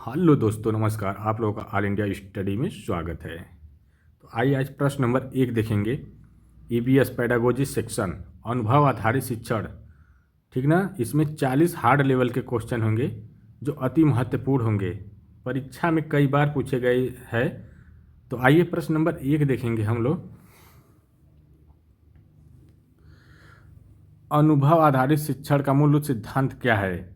Hello दोस्तों, नमस्कार। आप लोगों का ऑल इंडिया स्टडी में स्वागत है। तो आइए आज प्रश्न नंबर 1 देखेंगे। ईबीएस पेडागोजी सेक्शन अनुभव आधारित शिक्षण, ठीक ना। इसमें 40 हार्ड लेवल के क्वेश्चन होंगे जो अति महत्वपूर्ण होंगे, परीक्षा में कई बार पूछे गए हैं। तो आइए प्रश्न नंबर 1 देखेंगे हम लोग। अनुभव आधारित शिक्षण का मूल सिद्धांत क्या है।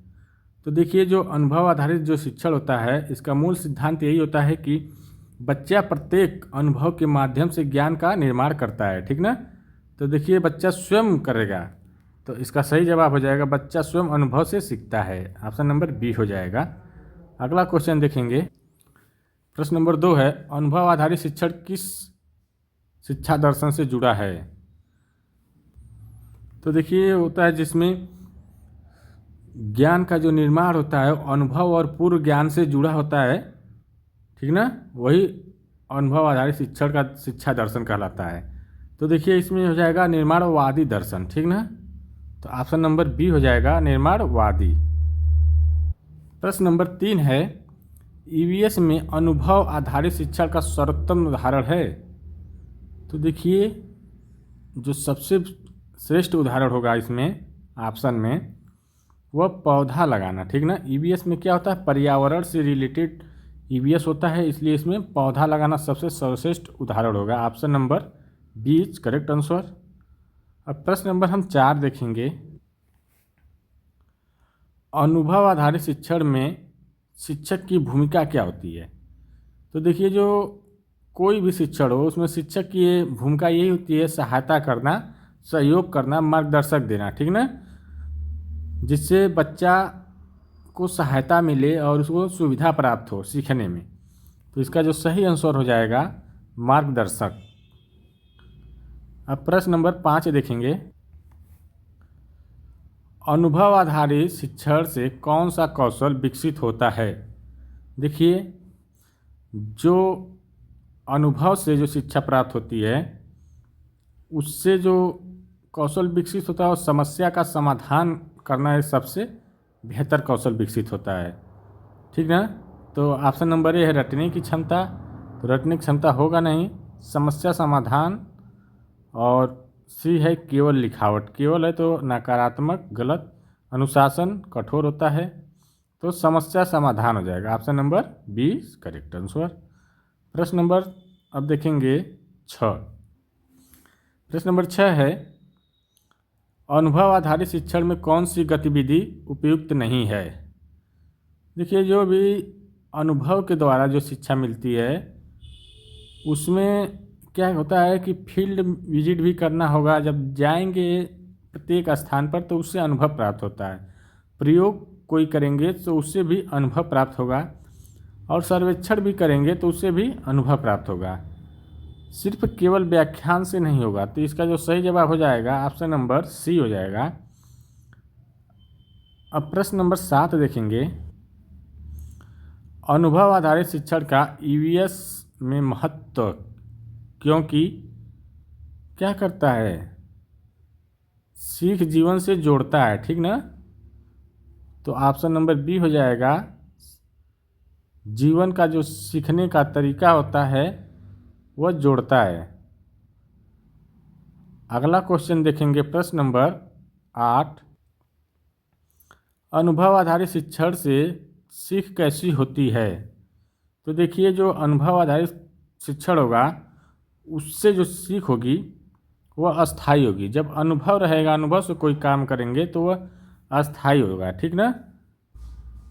तो देखिए, जो अनुभव आधारित जो शिक्षण होता है, इसका मूल सिद्धांत यही होता है कि बच्चा प्रत्येक अनुभव के माध्यम से ज्ञान का निर्माण करता है, ठीक ना। तो देखिए, बच्चा स्वयं करेगा, तो इसका सही जवाब हो जाएगा बच्चा स्वयं अनुभव से सीखता है। ऑप्शन नंबर बी हो जाएगा। अगला क्वेश्चन देखेंगे। प्रश्न नंबर 2 है, अनुभव आधारित शिक्षण किस शिक्षा दर्शन से जुड़ा है। तो देखिए, होता है जिसमें ज्ञान का जो निर्माण होता है अनुभव और पूर्व ज्ञान से जुड़ा होता है, ठीक ना। वही अनुभव आधारित शिक्षण का शिक्षा दर्शन कहलाता है। तो देखिए, इसमें हो जाएगा निर्माणवादी दर्शन, ठीक ना। तो ऑप्शन नंबर बी हो जाएगा निर्माणवादी। प्रश्न नंबर 3 है, ईवीएस में अनुभव आधारित शिक्षण का सर्वोत्तम उदाहरण है। तो देखिए, जो सबसे श्रेष्ठ उदाहरण होगा इसमें ऑप्शन में, वह पौधा लगाना, ठीक ना। ईवीएस में क्या होता है, पर्यावरण से रिलेटेड ईवीएस होता है, इसलिए इसमें पौधा लगाना सबसे सर्वश्रेष्ठ उदाहरण होगा। Option number B is correct answer. अब प्रश्न नंबर हम 4 देखेंगे। अनुभव आधारित शिक्षण में शिक्षक की भूमिका क्या होती है। तो देखिए, जो कोई भी शिक्षण हो उसमें शिक्षक की भूमिका यही होती है सहायता करना, सहयोग करना, मार्गदर्शक देना, ठीक ना, जिससे बच्चा को सहायता मिले और उसको सुविधा प्राप्त हो सीखने में। तो इसका जो सही आंसर हो जाएगा मार्गदर्शक। अब प्रश्न नंबर 5 देखेंगे। अनुभव आधारित शिक्षण से कौन सा कौशल विकसित होता है। देखिए, जो अनुभव से जो शिक्षा प्राप्त होती है उससे जो कौशल विकसित होता है और समस्या का समाधान करना एक सबसे बेहतर कौशल विकसित होता है, ठीक ना। तो ऑप्शन नंबर ए है रटने की क्षमता। तो रटने की क्षमता होगा नहीं, समस्या समाधान। और सी है केवल लिखावट। केवल है तो नकारात्मक, गलत। अनुशासन कठोर होता है, तो समस्या समाधान हो जाएगा। Option number B correct answer. प्रश्न नंबर अब देखेंगे 6। प्रश्न नंबर 6 है, अनुभव आधारित शिक्षण में कौन सी गतिविधि उपयुक्त नहीं है। देखिए, जो भी अनुभव के द्वारा जो शिक्षा मिलती है उसमें क्या होता है कि फील्ड विजिट भी करना होगा। जब जाएंगे प्रत्येक स्थान पर तो उससे अनुभव प्राप्त होता है। प्रयोग कोई करेंगे तो उससे भी अनुभव प्राप्त होगा, और सर्वेक्षण भी करेंगे तो उससे भी अनुभव प्राप्त होगा। सिर्फ केवल व्याख्यान से नहीं होगा। तो इसका जो सही जवाब हो जाएगा ऑप्शन नंबर सी हो जाएगा। अब प्रश्न नंबर 7 देखेंगे। अनुभव आधारित शिक्षण का ईवीएस में महत्व, क्योंकि क्या करता है, सीख जीवन से जोड़ता है, ठीक ना। तो ऑप्शन नंबर बी हो जाएगा। जीवन का जो सीखने का तरीका होता है वह जोड़ता है। अगला क्वेश्चन देखेंगे। प्रश्न नंबर 8, अनुभव आधारित शिक्षण से सीख कैसी होती है। तो देखिए, जो अनुभव आधारित शिक्षण होगा उससे जो सीख होगी वह अस्थायी होगी। जब अनुभव रहेगा, अनुभव से कोई काम करेंगे तो वह अस्थायी होगा, ठीक ना।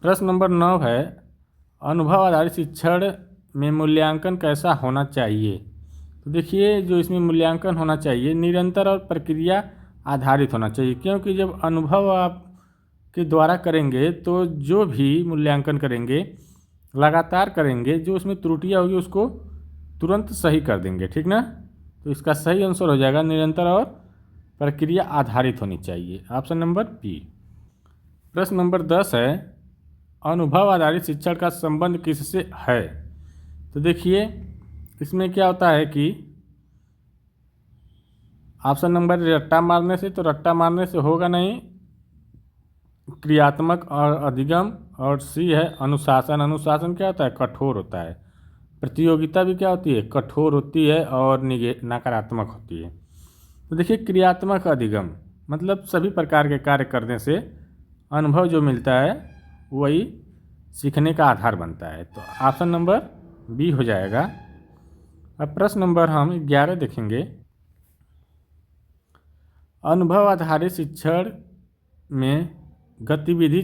प्रश्न नंबर 9 है, अनुभव आधारित शिक्षण में मूल्यांकन कैसा होना चाहिए। तो देखिए, जो इसमें मूल्यांकन होना चाहिए निरंतर और प्रक्रिया आधारित होना चाहिए, क्योंकि जब अनुभव आप के द्वारा करेंगे तो जो भी मूल्यांकन करेंगे लगातार करेंगे, जो उसमें त्रुटियाँ होगी उसको तुरंत सही कर देंगे, ठीक ना। तो इसका सही आंसर हो जाएगा निरंतर और प्रक्रिया आधारित होनी चाहिए। Option number B. प्रश्न नंबर 10 है, अनुभव आधारित शिक्षण का संबंध किससे है। तो देखिए, इसमें क्या होता है कि ऑप्शन नंबर रट्टा मारने से, तो रट्टा मारने से होगा नहीं, क्रियात्मक और अधिगम, और सी है अनुशासन। अनुशासन क्या होता है? कठोर होता है। प्रतियोगिता भी क्या होती है? कठोर होती है और नकारात्मक होती है। तो देखिए क्रियात्मक अधिगम मतलब सभी प्रकार के कार्य करने से अनुभव जो मिलता है वही सीखने का आधार बनता है। तो ऑप्शन नंबर बी हो जाएगा। अब प्रश्न नंबर हम 11 देखेंगे। अनुभव आधारित शिक्षण में गतिविधि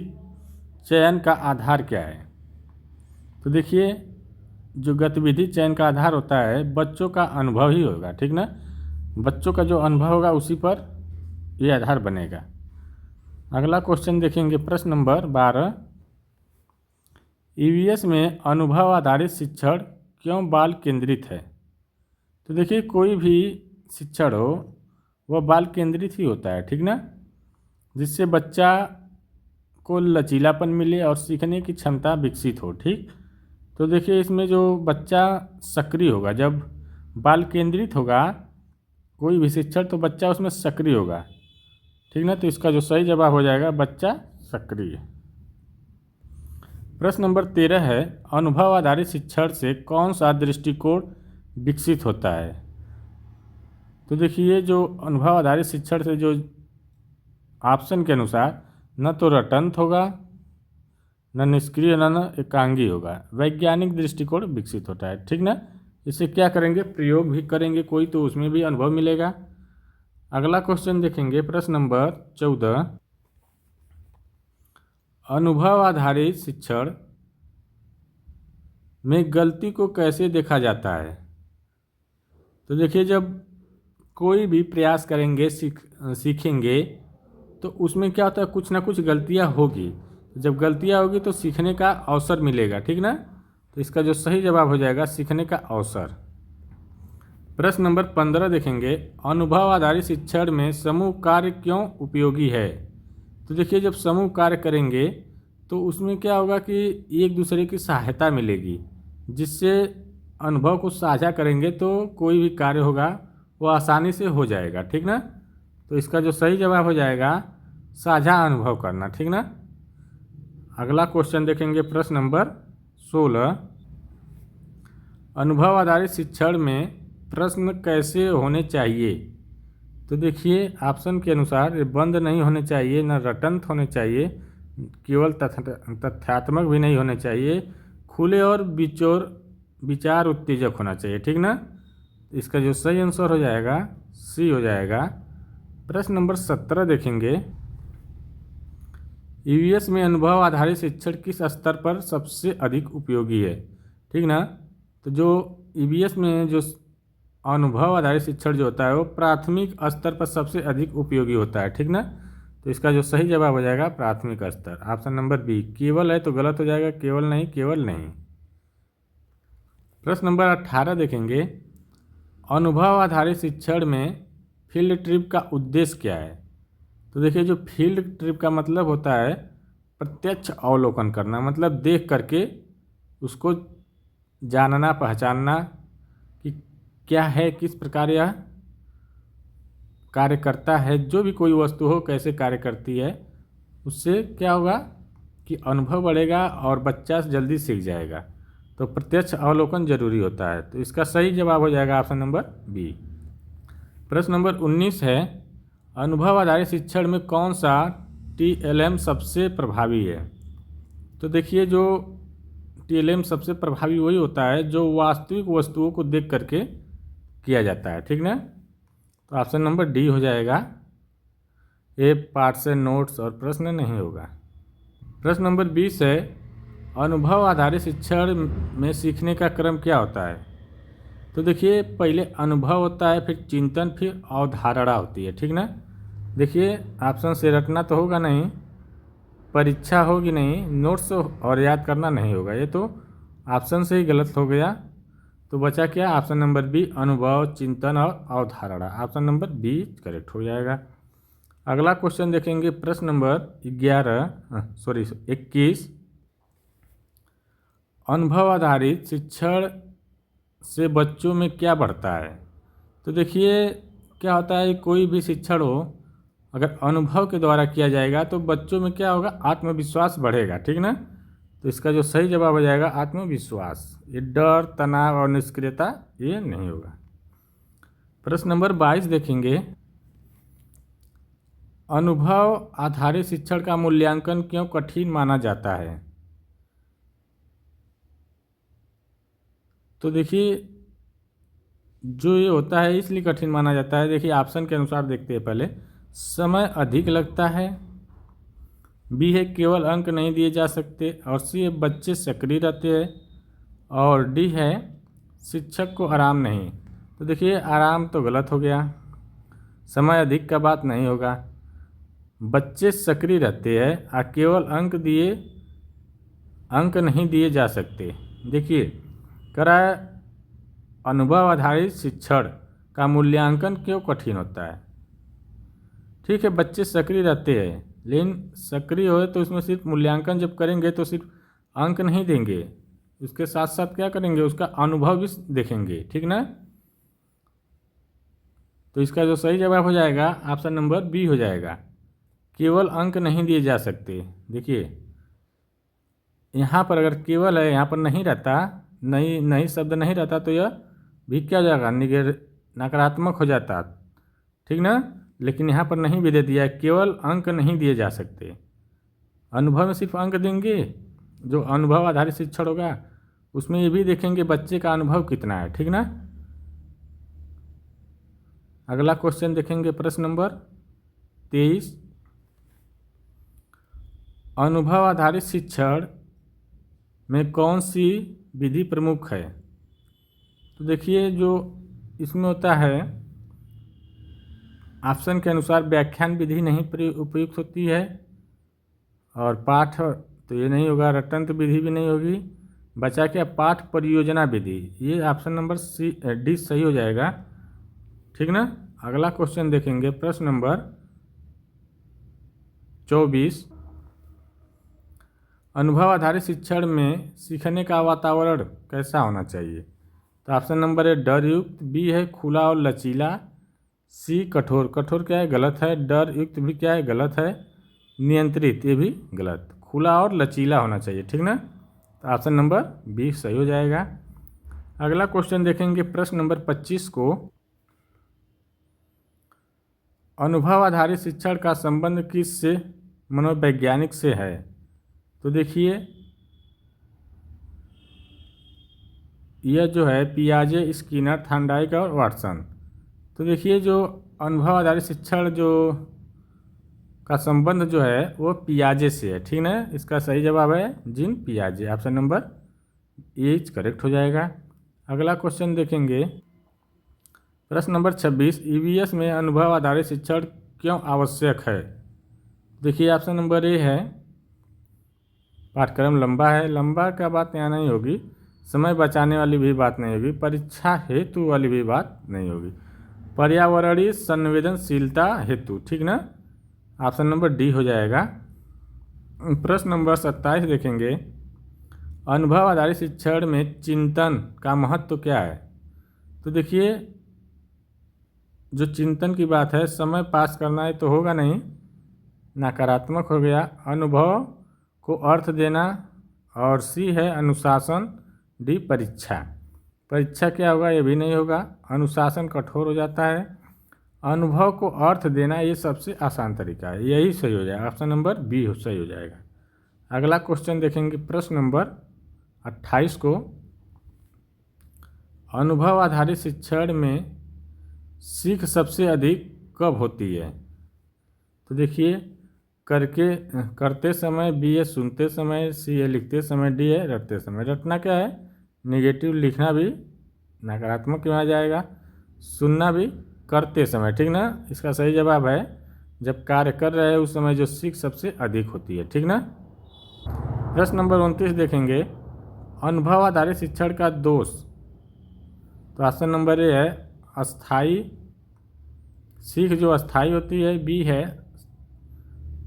चयन का आधार क्या है? तो देखिए जो गतिविधि चयन का आधार होता है बच्चों का अनुभव ही होगा, ठीक ना। बच्चों का जो अनुभव होगा उसी पर ये आधार बनेगा। अगला क्वेश्चन देखेंगे, प्रश्न नंबर 12। ईवीएस में अनुभव आधारित शिक्षण क्यों बाल केंद्रित है? तो देखिए कोई भी शिक्षण हो वह बाल केंद्रित ही होता है, ठीक ना, जिससे बच्चा को लचीलापन मिले और सीखने की क्षमता विकसित हो। ठीक, तो देखिए इसमें जो बच्चा सक्रिय होगा, जब बाल केंद्रित होगा कोई भी शिक्षण तो बच्चा उसमें सक्रिय होगा, ठीक ना। तो इसका जो सही जवाब हो जाएगा बच्चा सक्रिय। प्रश्न नंबर 13 है, अनुभव आधारित शिक्षण से कौन सा दृष्टिकोण विकसित होता है? तो देखिए जो अनुभव आधारित शिक्षण से जो ऑप्शन के अनुसार न तो रटंत होगा, न निष्क्रिय, न एकांगी होगा, वैज्ञानिक दृष्टिकोण विकसित होता है, ठीक ना। इसे क्या करेंगे? प्रयोग भी करेंगे कोई तो उसमें भी अनुभव मिलेगा। अगला क्वेश्चन देखेंगे, प्रश्न नंबर 14। अनुभव आधारित शिक्षण में गलती को कैसे देखा जाता है? तो देखिए जब कोई भी प्रयास करेंगे सीखेंगे तो उसमें क्या होता है, कुछ ना कुछ गलतियां होगी। जब गलतियां होगी तो सीखने का अवसर मिलेगा, ठीक ना। तो इसका जो सही जवाब हो जाएगा सीखने का अवसर। प्रश्न नंबर 15 देखेंगे, अनुभव आधारित शिक्षण में समूह कार्य क्यों उपयोगी है? तो देखिए जब समूह कार्य करेंगे तो उसमें क्या होगा कि एक दूसरे की सहायता मिलेगी, जिससे अनुभव को साझा करेंगे तो कोई भी कार्य होगा वो आसानी से हो जाएगा, ठीक ना। तो इसका जो सही जवाब हो जाएगा साझा अनुभव करना, ठीक ना। अगला क्वेश्चन देखेंगे, प्रश्न नंबर 16। अनुभव आधारित शिक्षण में प्रश्न कैसे होने चाहिए? तो देखिए ऑप्शन के अनुसार ये बंद नहीं होने चाहिए, न रटंत होने चाहिए, केवल तथ्यात्मक भी नहीं होने चाहिए, खुले और विचार उत्तेजक होना चाहिए, ठीक ना। इसका जो सही आंसर हो जाएगा सी हो जाएगा। प्रश्न नंबर 17 देखेंगे, ईवीएस में अनुभव आधारित शिक्षण किस स्तर पर सबसे अधिक उपयोगी है? ठीक ना। तो जो ईवीएस में जो अनुभव आधारित शिक्षण जो होता है वो प्राथमिक स्तर पर सबसे अधिक उपयोगी होता है, ठीक ना। तो इसका जो सही जवाब हो जाएगा प्राथमिक स्तर, ऑप्शन नंबर बी। केवल है तो गलत हो जाएगा, केवल नहीं, केवल नहीं। प्रश्न नंबर 18 देखेंगे, अनुभव आधारित शिक्षण में फील्ड ट्रिप का उद्देश्य क्या है? तो देखिए जो फील्ड ट्रिप का मतलब होता है प्रत्यक्ष अवलोकन करना, मतलब देख करके उसको जानना पहचानना कि क्या है, किस प्रकार यह कार्य करता है, जो भी कोई वस्तु हो कैसे कार्य करती है, उससे क्या होगा कि अनुभव बढ़ेगा और बच्चा जल्दी सीख जाएगा। तो प्रत्यक्ष अवलोकन जरूरी होता है। तो इसका सही जवाब हो जाएगा ऑप्शन नंबर बी। प्रश्न नंबर 19 है, अनुभव आधारित शिक्षण में कौन सा टीएलएम सबसे प्रभावी है? तो देखिए जो टीएलएम सबसे प्रभावी वही होता है जो वास्तविक वस्तुओं को देख करके किया जाता है, ठीक ना। तो ऑप्शन नंबर डी हो जाएगा। ए पार्ट से नोट्स और प्रश्न नहीं होगा। प्रश्न नंबर 20 है, अनुभव आधारित शिक्षण में सीखने का क्रम क्या होता है? तो देखिए पहले अनुभव होता है, फिर चिंतन, फिर अवधारणा होती है, ठीक ना। देखिए ऑप्शन से रटना तो होगा नहीं, परीक्षा होगी नहीं, नोट्स और याद करना नहीं होगा, ये तो ऑप्शन से ही गलत हो गया। तो बचा क्या? ऑप्शन नंबर बी, अनुभव, चिंतन और अवधारणा। ऑप्शन नंबर बी करेक्ट हो जाएगा। अगला क्वेश्चन देखेंगे, प्रश्न नंबर 21। अनुभव आधारित शिक्षण से बच्चों में क्या बढ़ता है? तो देखिए क्या होता है, कोई भी शिक्षण हो अगर अनुभव के द्वारा किया जाएगा तो बच्चों में क्या होगा, आत्मविश्वास बढ़ेगा, ठीक ना। तो इसका जो सही जवाब हो जाएगा आत्मविश्वास। ये डर, तनाव और निष्क्रियता ये नहीं होगा। प्रश्न नंबर 22 देखेंगे, अनुभव आधारित शिक्षण का मूल्यांकन क्यों कठिन माना जाता है। तो देखिए जो ये होता है इसलिए कठिन माना जाता है। देखिए ऑप्शन के अनुसार देखते हैं पहले, समय अधिक लगता है, बी है केवल अंक नहीं दिए जा सकते, और सी है बच्चे सक्रिय रहते हैं, और डी है शिक्षक को आराम नहीं। तो देखिए आराम तो गलत हो गया, समय अधिक का बात नहीं होगा, बच्चे सक्रिय रहते हैं और केवल अंक नहीं दिए जा सकते। देखिए करा अनुभव आधारित शिक्षण का मूल्यांकन क्यों कठिन होता है। ठीक है, बच्चे सक्रिय रहते हैं, लेकिन सक्रिय हो तो उसमें सिर्फ मूल्यांकन जब करेंगे तो सिर्फ अंक नहीं देंगे, उसके साथ साथ क्या करेंगे, उसका अनुभव भी देखेंगे, ठीक ना। तो इसका जो सही जवाब हो जाएगा ऑप्शन नंबर बी हो जाएगा, केवल अंक नहीं दिए जा सकते। देखिए यहाँ पर अगर केवल है, यहाँ पर नहीं रहता, नहीं शब्द नहीं रहता तो यह भी क्या हो जाएगा, नकारात्मक हो जाता, ठीक ना। लेकिन यहाँ पर नहीं भी दे दिया, केवल अंक नहीं दिए जा सकते। अनुभव में सिर्फ अंक देंगे, जो अनुभव आधारित शिक्षण होगा उसमें ये भी देखेंगे बच्चे का अनुभव कितना है, ठीक ना। अगला क्वेश्चन देखेंगे, प्रश्न नंबर 23, अनुभव आधारित शिक्षण में कौन सी विधि प्रमुख है। तो देखिए जो इसमें होता है, ऑप्शन के अनुसार व्याख्यान विधि नहीं उपयुक्त होती है, और पाठ तो ये नहीं होगा, रटंत विधि भी नहीं होगी, बचा क्या पाठ परियोजना विधि, ये ऑप्शन नंबर डी सही हो जाएगा, ठीक ना। अगला क्वेश्चन देखेंगे, प्रश्न नंबर 24, अनुभव आधारित शिक्षण में सीखने का वातावरण कैसा होना चाहिए। तो ऑप्शन नंबर ए डर युक्त, बी है खुला और लचीला, सी कठोर, कठोर क्या है गलत है, डर युक्त भी क्या है गलत है, नियंत्रित ये भी गलत, खुला और लचीला होना चाहिए, ठीक ना। तो ऑप्शन नंबर बी सही हो जाएगा। अगला क्वेश्चन देखेंगे, प्रश्न नंबर 25 को, अनुभव आधारित शिक्षण का संबंध किस से, मनोवैज्ञानिक से है। तो देखिए यह जो है पियाजे, स्किनर, थॉर्नडाइक और वाटसन। तो देखिए जो अनुभव आधारित शिक्षण जो का संबंध जो है वो पियाजे से है, ठीक ना। इसका सही जवाब है जीन पियाजे, ऑप्शन नंबर ए करेक्ट हो जाएगा। अगला क्वेश्चन देखेंगे, प्रश्न नंबर 26, ईवीएस में अनुभव आधारित शिक्षण क्यों आवश्यक है। देखिए ऑप्शन नंबर ए है, पाठ्यक्रम लंबा है, लंबा का बात यहाँ नहीं होगी, समय बचाने वाली भी बात नहीं होगी, परीक्षा हेतु वाली भी बात नहीं होगी, पर्यावरणीय संवेदनशीलता हेतु, ठीक ना। ऑप्शन नंबर डी हो जाएगा। प्रश्न नंबर 27 देखेंगे, अनुभव आधारित शिक्षण में चिंतन का महत्व क्या है। तो देखिए जो चिंतन की बात है, समय पास करना है तो होगा नहीं, नकारात्मक हो गया, अनुभव को अर्थ देना, और सी है अनुशासन, डी परीक्षा, परीक्षा क्या होगा ये भी नहीं होगा, अनुशासन कठोर हो जाता है, अनुभव को अर्थ देना ये सबसे आसान तरीका है, यही सही हो जाएगा, ऑप्शन नंबर बी सही हो जाएगा। अगला क्वेश्चन देखेंगे, प्रश्न नंबर 28 को, अनुभव आधारित शिक्षण में सीख सबसे अधिक कब होती है। तो देखिए करते समय, बी है सुनते समय, सी है लिखते समय, डी है रटते समय। रटना क्या है, नेगेटिव, लिखना भी नकारात्मक में आ जाएगा, सुनना भी करते समय, ठीक ना। इसका सही जवाब है जब कार्य कर रहे हैं उस समय जो सीख सबसे अधिक होती है, ठीक ना। प्रश्न नंबर 29 देखेंगे, अनुभव आधारित शिक्षण का दोष। तो ऑप्शन नंबर ए है अस्थाई, सीख जो अस्थाई होती है, बी है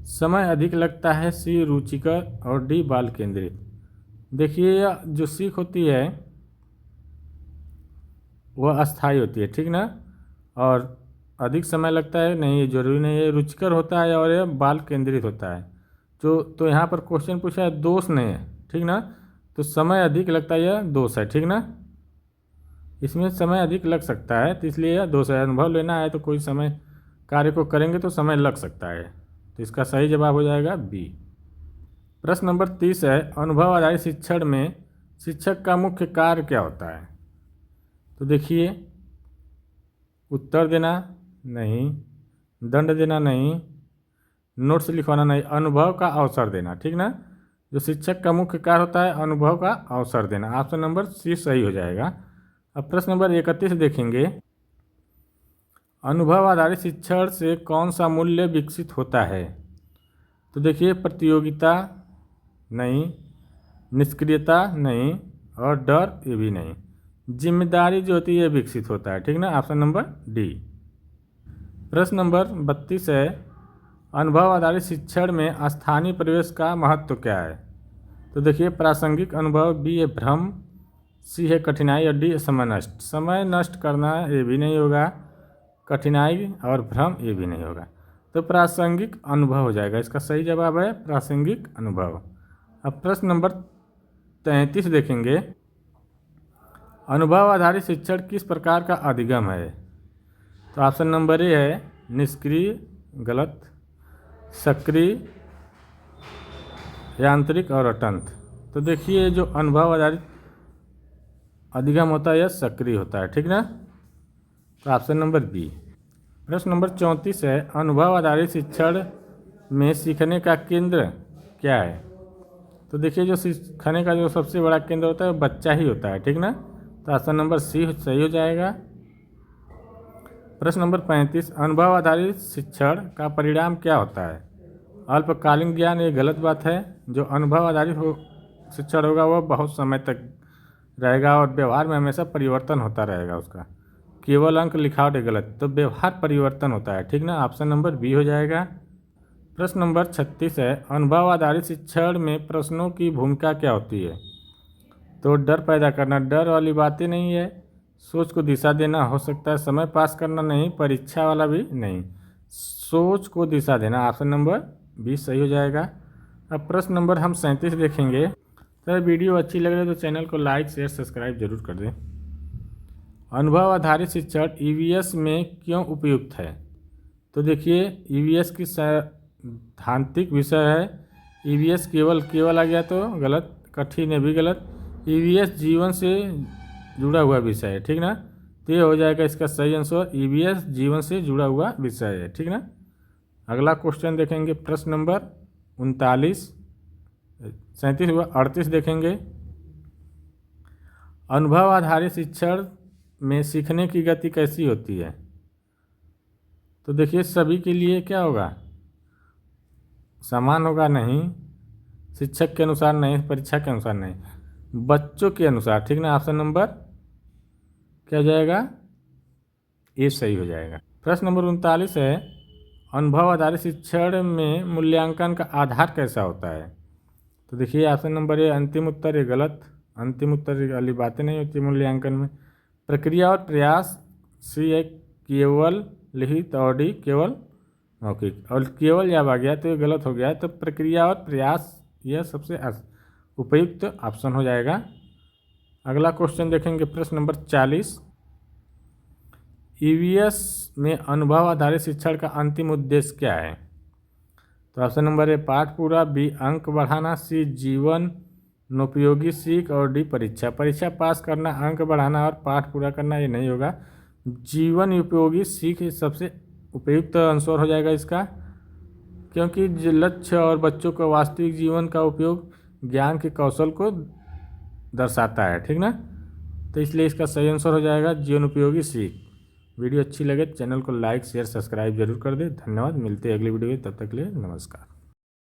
समय अधिक लगता है, सी रुचिकर, और डी बाल केंद्रित। देखिए जो सीख होती है वह अस्थाई होती है, ठीक ना, और अधिक समय लगता है, नहीं, ये जरूरी नहीं है। रुचिकर होता है और यह बाल केंद्रित होता है। तो यहाँ पर क्वेश्चन पूछा है, दोष नहीं है, ठीक ना। तो समय अधिक लगता है, यह दोष है, ठीक ना। इसमें समय अधिक लग सकता है, तो इसलिए यह दोष है। अनुभव लेना है तो कोई समय कार्य को करेंगे तो समय लग सकता है, तो इसका सही जवाब हो जाएगा बी। प्रश्न नंबर 30 है, अनुभव आधारित शिक्षण में शिक्षक का मुख्य कार्य क्या होता है। तो देखिए, उत्तर देना नहीं, दंड देना नहीं, नोट्स लिखवाना नहीं, अनुभव का अवसर देना, ठीक ना। जो शिक्षक का मुख्य कार्य होता है, अनुभव का अवसर देना। ऑप्शन नंबर सी सही हो जाएगा। अब प्रश्न नंबर 31 देखेंगे, अनुभव आधारित शिक्षण से कौन सा मूल्य विकसित होता है। तो देखिए, प्रतियोगिता नहीं, निष्क्रियता नहीं, और डर ये भी नहीं। जिम्मेदारी जो होती है विकसित होता है, ठीक ना। Option number D. प्रश्न नंबर 32 है, अनुभव आधारित शिक्षण में स्थानीय परिवेश का महत्व क्या है। तो देखिए, प्रासंगिक अनुभव, बी है भ्रम, सी है कठिनाई, और डी समय नष्ट। समय नष्ट करना ये भी नहीं होगा, कठिनाई और भ्रम ये भी नहीं होगा, तो प्रासंगिक अनुभव हो जाएगा। इसका सही जवाब है प्रासंगिक अनुभव। अब प्रश्न नंबर 33 देखेंगे, अनुभव आधारित शिक्षण किस प्रकार का अधिगम है। तो ऑप्शन नंबर ए है निष्क्रिय, गलत, सक्रिय, यांत्रिक और अटंत। तो देखिए, जो अनुभव आधारित अधिगम होता है यह सक्रिय होता है, ठीक ना। तो ऑप्शन नंबर बी। प्रश्न नंबर 34 है, अनुभव आधारित शिक्षण में सीखने का केंद्र क्या है। तो देखिए, जो सीखने का जो सबसे बड़ा केंद्र होता है बच्चा ही होता है, ठीक ना। तो ऑप्शन नंबर सी सही हो जाएगा। प्रश्न नंबर 35, अनुभव आधारित शिक्षण का परिणाम क्या होता है। अल्पकालीन ज्ञान, ये गलत बात है। जो अनुभव आधारित शिक्षण होगा वह बहुत समय तक रहेगा और व्यवहार में हमेशा परिवर्तन होता रहेगा उसका। केवल अंक लिखावट है गलत, तो व्यवहार परिवर्तन होता है, ठीक ना। ऑप्शन नंबर बी हो जाएगा। प्रश्न नंबर 36 है, अनुभव आधारित शिक्षण में प्रश्नों की भूमिका क्या होती है। तो डर पैदा करना, डर वाली बातें नहीं है। सोच को दिशा देना हो सकता है, समय पास करना नहीं, परीक्षा वाला भी नहीं, सोच को दिशा देना। ऑप्शन नंबर बी सही हो जाएगा। अब प्रश्न नंबर हम 37 देखेंगे। तो वीडियो अच्छी लग रही है तो चैनल को लाइक शेयर सब्सक्राइब जरूर कर दें। अनुभव आधारित शिक्षण ईवीएस में क्यों उपयुक्त है। तो देखिए, ईवीएस की सैद्धांतिक विषय है। ईवीएस केवल आ गया तो गलत, कठिन है भी गलत। ईवीएस जीवन से जुड़ा हुआ विषय है, ठीक ना। तो ये हो जाएगा इसका सही आंसर, ईवीएस जीवन से जुड़ा हुआ विषय है, ठीक ना। अगला क्वेश्चन देखेंगे, प्रश्न नंबर 39, 37 हुआ, 38 देखेंगे। अनुभव आधारित शिक्षण में सीखने की गति कैसी होती है। तो देखिए, सभी के लिए क्या होगा, समान होगा नहीं, शिक्षक के अनुसार नहीं, परीक्षा के अनुसार नहीं, बच्चों के अनुसार, ठीक ना। ऑप्शन नंबर क्या हो जाएगा, ये सही हो जाएगा। प्रश्न नंबर 39 है, अनुभव आधारित शिक्षण में मूल्यांकन का आधार कैसा होता है। तो देखिए, ऑप्शन नंबर ए अंतिम उत्तर, ये गलत, अंतिम उत्तर वाली बातें नहीं होती मूल्यांकन में। प्रक्रिया और प्रयास, सी है केवल लिखित, और डी केवल मौखिक, और केवल जब आ गया तो ये गलत हो गया। तो प्रक्रिया और प्रयास यह सबसे उपयुक्त ऑप्शन हो जाएगा। अगला क्वेश्चन देखेंगे, प्रश्न नंबर 40, ईवीएस में अनुभव आधारित शिक्षण का अंतिम उद्देश्य क्या है। तो ऑप्शन नंबर ए पाठ पूरा, बी अंक बढ़ाना, सी जीवन नोपयोगी सीख, और डी परीक्षा पास करना, अंक बढ़ाना और पाठ पूरा करना ये नहीं होगा। जीवन उपयोगी सीख सबसे उपयुक्त आंसर हो जाएगा इसका, क्योंकि लक्ष्य और बच्चों को वास्तविक जीवन का उपयोग ज्ञान के कौशल को दर्शाता है, ठीक ना। तो इसलिए इसका सही आंसर हो जाएगा जीवन उपयोगी सीख। वीडियो अच्छी लगे चैनल को लाइक शेयर सब्सक्राइब जरूर कर दे। धन्यवाद, मिलते हैं अगली वीडियो में, तब तक के लिए नमस्कार।